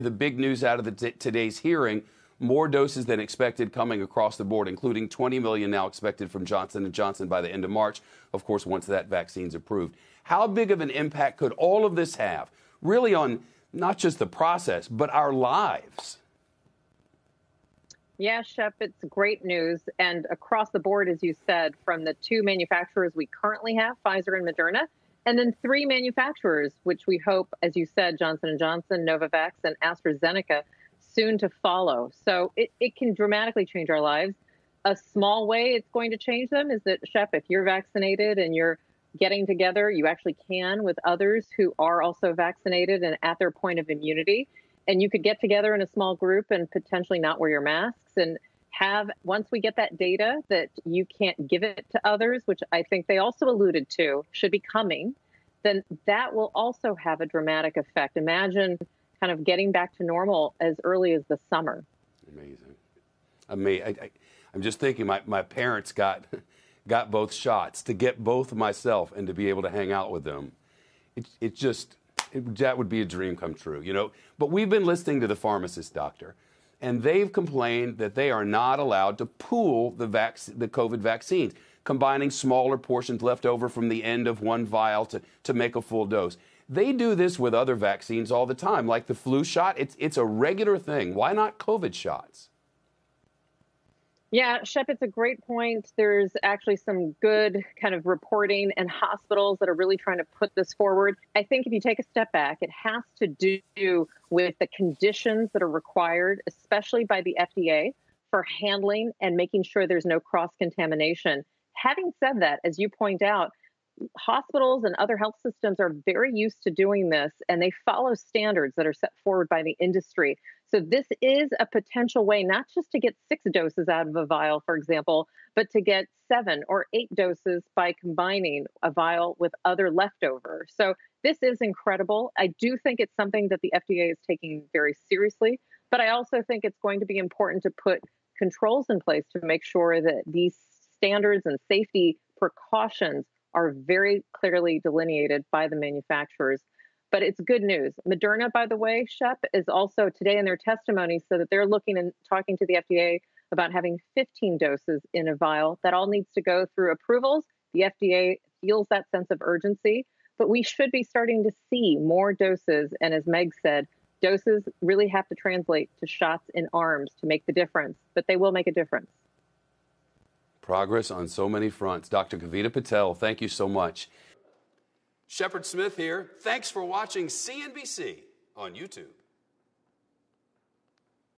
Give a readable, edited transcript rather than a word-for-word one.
The big news out of today's hearing, more doses than expected coming across the board, including 20 million now expected from Johnson & Johnson by the end of March, of course, once that vaccine's approved. How big of an impact could all of this have, really, on not just the process, but our lives? Yeah, Shep, it's great news. And across the board, as you said, from the two manufacturers we currently have, Pfizer and Moderna, and then three manufacturers, which we hope, as you said, Johnson & Johnson, Novavax, and AstraZeneca, soon to follow. So it can dramatically change our lives. A small way it's going to change them is that, Shep, if you're vaccinated and you're getting together, you actually can with others who are also vaccinated and at their point of immunity. And you could get together in a small group and potentially not wear your masks and have, once we get that data that you can't give it to others, which I think they also alluded to should be coming, then that will also have a dramatic effect. Imagine kind of getting back to normal as early as the summer. Amazing. I'm just thinking my parents got both shots. To get both myself and to be able to hang out with them, that would be a dream come true, you know. But we've been listening to the pharmacist doctor, and they've complained that they are not allowed to pool the COVID vaccines, combining smaller portions left over from the end of one vial to make a full dose. They do this with other vaccines all the time, like the flu shot. It's a regular thing. Why not COVID shots? Yeah, Shep, it's a great point. There's actually some good kind of reporting and hospitals that are really trying to put this forward. I think if you take a step back, it has to do with the conditions that are required, especially by the FDA, for handling and making sure there's no cross-contamination. Having said that, as you point out, hospitals and other health systems are very used to doing this, and they follow standards that are set forward by the industry. So this is a potential way not just to get 6 doses out of a vial, for example, but to get 7 or 8 doses by combining a vial with other leftover. So this is incredible. I do think it's something that the FDA is taking very seriously, but I also think it's going to be important to put controls in place to make sure that these standards and safety precautions are very clearly delineated by the manufacturers. But it's good news. Moderna, by the way, Shep, is also today in their testimony so that they're looking and talking to the FDA about having 15 doses in a vial. That all needs to go through approvals. The FDA feels that sense of urgency, but we should be starting to see more doses. And as Meg said, doses really have to translate to shots in arms to make the difference, but they will make a difference. Progress on so many fronts. Dr. Kavita Patel, thank you so much. Shepard Smith here. Thanks for watching CNBC on YouTube.